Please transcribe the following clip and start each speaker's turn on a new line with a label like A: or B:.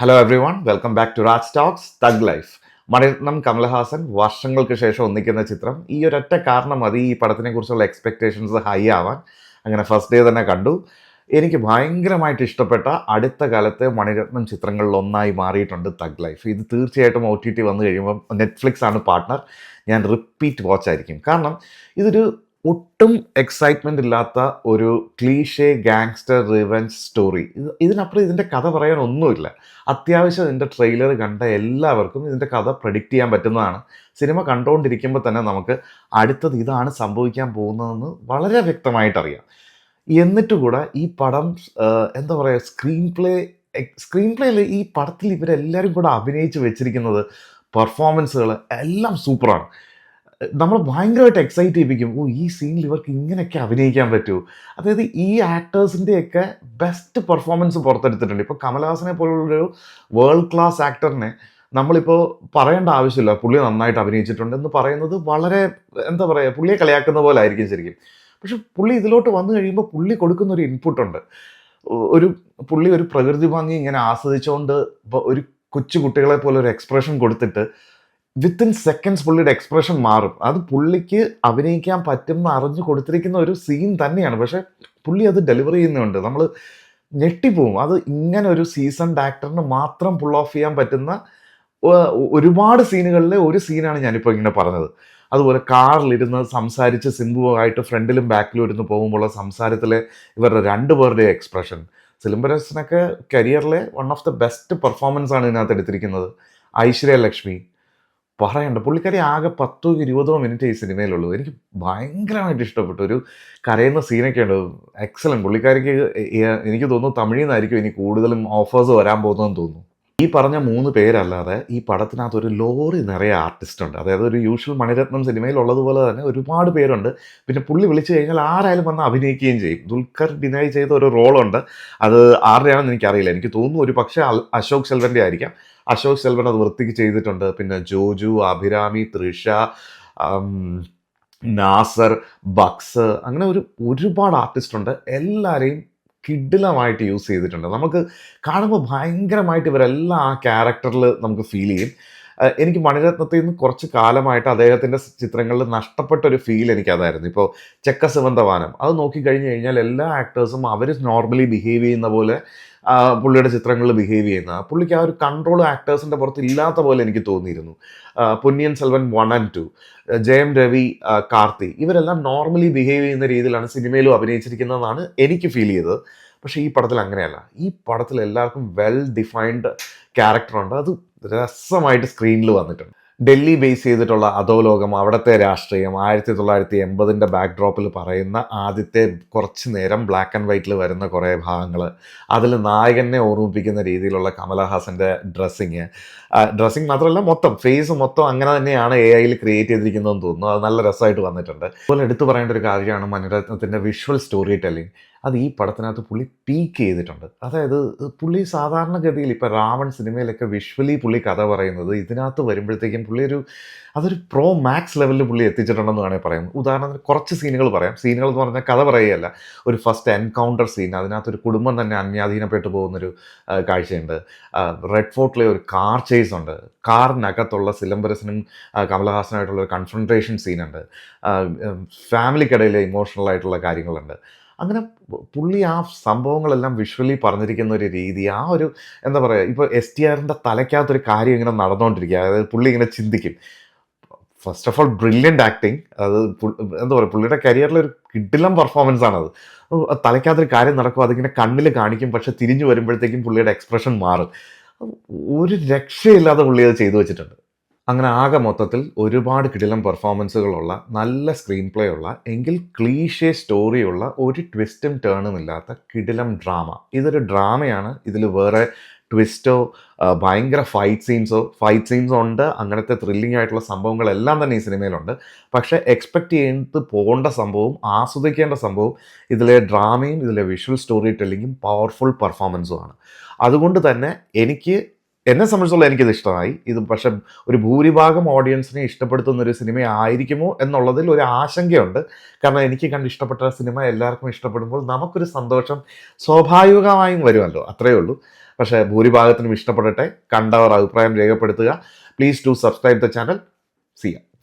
A: Hello every one, welcome back to Raj talks thug life. Maniratnam Kamal Haasan വർഷങ്ങൾക്ക് ശേഷം ഒന്നിക്കുന്ന ചിത്രം. ഈ ഒരൊറ്റ കാരണം മതി ഈ പടത്തിനെ കുറിച്ചുള്ള എക്സ്പെക്റ്റേഷൻസ് ഹൈ ആവാൻ. അങ്ങനെ ഫസ്റ്റ് ഡേ തന്നെ കണ്ടു. എനിക്ക് ഭയങ്കരമായിട്ട് ഇഷ്ടപ്പെട്ട അടുത്ത കാലത്തെ മണിരത്നം ചിത്രങ്ങളിൽ ഒന്നായി മാറിയിട്ടുണ്ട് തഗ് ലൈഫ്. ഇത് തീർച്ചയായിട്ടും OTT വന്നു കഴിയുമ്പം നെറ്റ്ഫ്ലിക്സ് ആണ് പാർട്ട്ണർ. ഞാൻ റിപ്പീറ്റ് വാച്ച് ആയിരിക്കും. കാരണം ഇതൊരു ഒട്ടും എക്സൈറ്റ്മെൻ്റ് ഇല്ലാത്ത ഒരു ക്ലീഷേ ഗാങ്സ്റ്റർ റിവെഞ്ച് സ്റ്റോറി. ഇതിനപ്പുറം ഇതിൻ്റെ കഥ പറയാൻ ഒന്നുമില്ല. അത്യാവശ്യം ഇതിൻ്റെ ട്രെയിലർ കണ്ട എല്ലാവർക്കും ഇതിൻ്റെ കഥ പ്രെഡിക്റ്റ് ചെയ്യാൻ പറ്റുന്നതാണ്. സിനിമ കണ്ടുകൊണ്ടിരിക്കുമ്പോൾ തന്നെ നമുക്ക് അടുത്തത് ഇതാണ് സംഭവിക്കാൻ പോകുന്നതെന്ന് വളരെ വ്യക്തമായിട്ടറിയാം. എന്നിട്ട് കൂടെ ഈ പടം എന്താ പറയുക, സ്ക്രീൻ പ്ലേയിൽ ഈ പടത്തിൽ ഇവരെല്ലാവരും കൂടെ അഭിനയിച്ച് വെച്ചിരിക്കുന്നത്, പെർഫോമൻസുകൾ എല്ലാം സൂപ്പറാണ്. നമ്മൾ ഭയങ്കരമായിട്ട് എക്സൈറ്റ് ചെയ്യിപ്പിക്കും. ഈ സീനിൽ ഇവർക്ക് ഇങ്ങനെയൊക്കെ അഭിനയിക്കാൻ പറ്റുമോ? അതായത് ഈ ആക്ടേഴ്സിൻ്റെയൊക്കെ ബെസ്റ്റ് പെർഫോമൻസ് പുറത്തെടുത്തിട്ടുണ്ട്. ഇപ്പോൾ കമലഹാസനെ പോലുള്ളൊരു വേൾഡ് ക്ലാസ് ആക്ടറിനെ നമ്മളിപ്പോൾ പറയേണ്ട ആവശ്യമില്ല, പുള്ളി നന്നായിട്ട് അഭിനയിച്ചിട്ടുണ്ട് എന്ന് പറയുന്നത് വളരെ എന്താ പറയുക, പുള്ളിയെ കളിയാക്കുന്ന പോലെ ആയിരിക്കും ശരിക്കും. പക്ഷെ പുള്ളി ഇതിലോട്ട് വന്നു കഴിയുമ്പോൾ പുള്ളി കൊടുക്കുന്ന ഒരു ഇൻപുട്ടുണ്ട്. ഒരു പുള്ളി ഒരു പ്രകൃതി ഭംഗി ഇങ്ങനെ ആസ്വദിച്ചുകൊണ്ട് ഇപ്പോൾ ഒരു കൊച്ചു കുട്ടികളെ പോലെ ഒരു എക്സ്പ്രഷൻ കൊടുത്തിട്ട് വിത്തിൻ സെക്കൻഡ്സ് പുള്ളിയുടെ എക്സ്പ്രഷൻ മാറും. അത് പുള്ളിക്ക് അഭിനയിക്കാൻ പറ്റുമെന്ന് അറിഞ്ഞു കൊടുത്തിരിക്കുന്ന ഒരു സീൻ തന്നെയാണ്. പക്ഷേ പുള്ളി അത് ഡെലിവർ ചെയ്യുന്നുണ്ട്, നമ്മൾ ഞെട്ടിപ്പോവും. അത് ഇങ്ങനെ ഒരു സീസൺഡ് ആക്ടറിന് മാത്രം പുൾ ഓഫ് ചെയ്യാൻ പറ്റുന്ന ഒരുപാട് സീനുകളിലെ ഒരു സീനാണ് ഞാനിപ്പോൾ ഇങ്ങനെ പറഞ്ഞത്. അതുപോലെ കാറിലിരുന്ന് സംസാരിച്ച് സിംബുവായിട്ട് ഫ്രണ്ടിലും ബാക്കിലും ഇരുന്ന് പോകുമ്പോഴുള്ള സംസാരത്തിലെ ഇവരുടെ രണ്ടുപേരുടെ എക്സ്പ്രഷൻ. സിലംബരസിനൊക്കെ കരിയറിലെ one of the best performance ആണ് ഇതിനകത്ത് എടുത്തിരിക്കുന്നത്. ഐശ്വര്യ ലക്ഷ്മി പറയണ്ട, പുള്ളിക്കാരി ആകെ 10-20 മിനിറ്റ് ഈ സിനിമയിലുള്ളൂ. എനിക്ക് ഭയങ്കരമായിട്ട് ഇഷ്ടപ്പെട്ടു. ഒരു കരയുന്ന സീനൊക്കെ ഉണ്ട്, എക്സലൻറ്റ്. പുള്ളിക്കാരിക്ക് എനിക്ക് തോന്നുന്നു തമിഴിൽ നിന്നായിരിക്കും ഇനി കൂടുതലും ഓഫേഴ്സ് വരാൻ പോകുന്നതെന്ന് തോന്നുന്നു. ഈ പറഞ്ഞ 3 പേരല്ലാതെ ഈ പടത്തിനകത്ത് ഒരു ലോറി നിറയെ ആർട്ടിസ്റ്റ് ഉണ്ട്. അതായത് ഒരു യൂഷ്വൽ മണിരത്നം സിനിമയിൽ ഉള്ളതുപോലെ തന്നെ ഒരുപാട് പേരുണ്ട്. പിന്നെ പുള്ളി വിളിച്ചു കഴിഞ്ഞാൽ ആരായാലും വന്ന് അഭിനയിക്കുകയും ചെയ്യും. ദുൽഖർ ഡിനൈ ചെയ്ത ഒരു റോളുണ്ട്, അത് ആരുടെയാണെന്ന് എനിക്കറിയില്ല. എനിക്ക് തോന്നുന്നു ഒരു പക്ഷേ അശോക് സെൽവൻ്റെ ആയിരിക്കാം. അശോക് സെൽവൻ അത് വൃത്തിക്ക് ചെയ്തിട്ടുണ്ട്. പിന്നെ ജോജു, അഭിരാമി, തൃഷ, നാസർ, ബക്സ്, അങ്ങനെ ഒരുപാട് ആർട്ടിസ്റ്റ് ഉണ്ട്. എല്ലാവരെയും കിടിലമായിട്ട് യൂസ് ചെയ്തിട്ടുണ്ട്. നമുക്ക് കാണുമ്പോൾ ഭയങ്കരമായിട്ട് ഇവരെല്ലാം ആ ക്യാരക്ടറിൽ നമുക്ക് ഫീൽ ചെയ്യും. എനിക്ക് മണിരത്നത്തിൽ നിന്ന് കുറച്ച് കാലമായിട്ട് അദ്ദേഹത്തിൻ്റെ ചിത്രങ്ങളിൽ നഷ്ടപ്പെട്ട ഒരു ഫീൽ എനിക്കതായിരുന്നു. ഇപ്പോൾ ചെക്ക സിവന്തവാനം അത് നോക്കിക്കഴിഞ്ഞ് കഴിഞ്ഞാൽ എല്ലാ ആക്ടേഴ്സും അവർ നോർമലി ബിഹേവ് ചെയ്യുന്ന പോലെ പുള്ളിയുടെ ചിത്രങ്ങളിൽ ബിഹേവ് ചെയ്യുന്ന, പുള്ളിക്ക് ആ ഒരു കൺട്രോൾ ആക്ടേഴ്സിൻ്റെ പുറത്ത് ഇല്ലാത്ത പോലെ എനിക്ക് തോന്നിയിരുന്നു. പൊന്നിയൻ സെൽവൻ 1 and 2, ജയം രവി, കാർത്തി, ഇവരെല്ലാം നോർമലി ബിഹേവ് ചെയ്യുന്ന രീതിയിലാണ് സിനിമയിലും അഭിനയിച്ചിരിക്കുന്നതെന്നാണ് എനിക്ക് ഫീൽ ചെയ്തത്. പക്ഷേ ഈ പടത്തിൽ അങ്ങനെയല്ല. ഈ പടത്തിൽ എല്ലാവർക്കും വെൽ ഡിഫൈൻഡ് ക്യാരക്ടറുണ്ട്. അത് രസമായിട്ട് സ്ക്രീനിൽ വന്നിട്ടുണ്ട്. ഡൽഹി ബേസ് ചെയ്തിട്ടുള്ള അധോലോകം, അവിടുത്തെ രാഷ്ട്രീയം, 1980 ബാക്ക്ഡ്രോപ്പിൽ പറയുന്ന ആദ്യത്തെ കുറച്ച് നേരം ബ്ലാക്ക് ആൻഡ് വൈറ്റിൽ വരുന്ന കുറേ ഭാഗങ്ങൾ, അതിൽ നായകനെ ഓർമ്മിപ്പിക്കുന്ന രീതിയിലുള്ള കമലഹാസൻ്റെ ഡ്രസ്സിങ് മാത്രമല്ല മൊത്തം ഫേസ് മൊത്തം അങ്ങനെ തന്നെയാണ് AI ക്രിയേറ്റ് ചെയ്തിരിക്കുന്നതെന്ന് തോന്നുന്നു. അത് നല്ല രസമായിട്ട് വന്നിട്ടുണ്ട്. അതുപോലെ എടുത്തു പറയേണ്ട ഒരു കാര്യമാണ് മണിരത്നത്തിൻ്റെ വിഷ്വൽ സ്റ്റോറി ടെല്ലിങ്. അത് ഈ പടത്തിനകത്ത് പുള്ളി പീക്ക് ചെയ്തിട്ടുണ്ട്. അതായത് പുള്ളി സാധാരണഗതിയിൽ ഇപ്പോൾ രാവൺ സിനിമയിലൊക്കെ വിഷ്വലി പുള്ളി കഥ പറയുന്നത്, ഇതിനകത്ത് വരുമ്പോഴത്തേക്കും പുള്ളി അതൊരു പ്രോ മാക്സ് ലെവലിൽ പുള്ളി എത്തിച്ചിട്ടുണ്ടെന്ന് വേണമെങ്കിൽ പറയാം. ഉദാഹരണത്തിന് കുറച്ച് സീനുകൾ പറയാം. സീനുകൾ എന്ന് പറഞ്ഞാൽ കഥ പറയുകയല്ല, ഒരു ഫസ്റ്റ് എൻകൗണ്ടർ സീൻ, അതിനകത്തൊരു കുടുംബം തന്നെ അന്യാധീനപ്പെട്ടു പോകുന്നൊരു കാഴ്ചയുണ്ട്. റെഡ് ഫോർട്ടിലെ ഒരു കാർ ചേസ് ഉണ്ട്. കാറിനകത്തുള്ള സിലംബരസിനും കമലഹാസനായിട്ടുള്ള ഒരു കൺഫ്രൺട്രേഷൻ സീനുണ്ട്. ഫാമിലിക്കിടയിലെ ഇമോഷണൽ ആയിട്ടുള്ള കാര്യങ്ങളുണ്ട്. അങ്ങനെ പുള്ളി ആ സംഭവങ്ങളെല്ലാം വിഷ്വലി പറഞ്ഞിരിക്കുന്ന ഒരു രീതി, ആ ഒരു എന്താ പറയുക, ഇപ്പോൾ STRൻ്റെ തലയ്ക്കകത്തൊരു കാര്യം ഇങ്ങനെ നടന്നുകൊണ്ടിരിക്കുക. അതായത് പുള്ളി ഇങ്ങനെ ചിന്തിക്കും. First of all brilliant acting. അത് എന്താ പറയുക, പുള്ളിയുടെ കരിയറിലൊരു കിടിലം പെർഫോമൻസ് ആണത്. തലയ്ക്കകത്തൊരു കാര്യം നടക്കും, അതിങ്ങനെ കണ്ണിൽ കാണിക്കും, പക്ഷെ തിരിഞ്ഞു വരുമ്പോഴത്തേക്കും പുള്ളിയുടെ എക്സ്പ്രഷൻ മാറും. ഒരു രക്ഷയില്ലാതെ പുള്ളി അത് ചെയ്തു വെച്ചിട്ടുണ്ട്. അങ്ങനെ ആകെ മൊത്തത്തിൽ ഒരുപാട് കിടിലം പെർഫോമൻസുകളുള്ള, നല്ല സ്ക്രീൻ പ്ലേ ഉള്ള, എങ്കിൽ ക്ലീഷേ സ്റ്റോറിയുള്ള, ഒരു ട്വിസ്റ്റും ടേണും ഇല്ലാത്ത കിടിലം ഡ്രാമ. ഇതൊരു ഡ്രാമയാണ്. ഇതിൽ വേറെ ട്വിസ്റ്റോ ഭയങ്കര ഫൈറ്റ് സീൻസോ ഉണ്ട്. അങ്ങനത്തെ ത്രില്ലിംഗ് ആയിട്ടുള്ള സംഭവങ്ങളെല്ലാം തന്നെ ഈ സിനിമയിലുണ്ട്. പക്ഷേ എക്സ്പെക്റ്റ് ചെയ്ത് പോകേണ്ട സംഭവവും ആസ്വദിക്കേണ്ട സംഭവവും ഇതിലെ ഡ്രാമയും ഇതിലെ വിഷ്വൽ സ്റ്റോറി ടെല്ലിങ്ങും പവർഫുൾ പെർഫോമൻസുമാണ്. അതുകൊണ്ട് തന്നെ എന്നെ സംബന്ധിച്ചുള്ള എനിക്കിത് ഇഷ്ടമായി. ഇത് പക്ഷെ ഒരു ഭൂരിഭാഗം ഓഡിയൻസിനെ ഇഷ്ടപ്പെടുത്തുന്ന ഒരു സിനിമ ആയിരിക്കുമോ എന്നുള്ളതിൽ ഒരു ആശങ്കയുണ്ട്. കാരണം എനിക്ക് കണ്ട് ഇഷ്ടപ്പെട്ട സിനിമ എല്ലാവർക്കും ഇഷ്ടപ്പെടുമ്പോൾ നമുക്കൊരു സന്തോഷം സ്വാഭാവികമായും വരുമല്ലോ, അത്രയേ ഉള്ളൂ. പക്ഷേ ഭൂരിഭാഗത്തിനും ഇഷ്ടപ്പെടട്ടെ. കണ്ടവർ അഭിപ്രായം രേഖപ്പെടുത്തുക. Please to subscribe the channel. See U.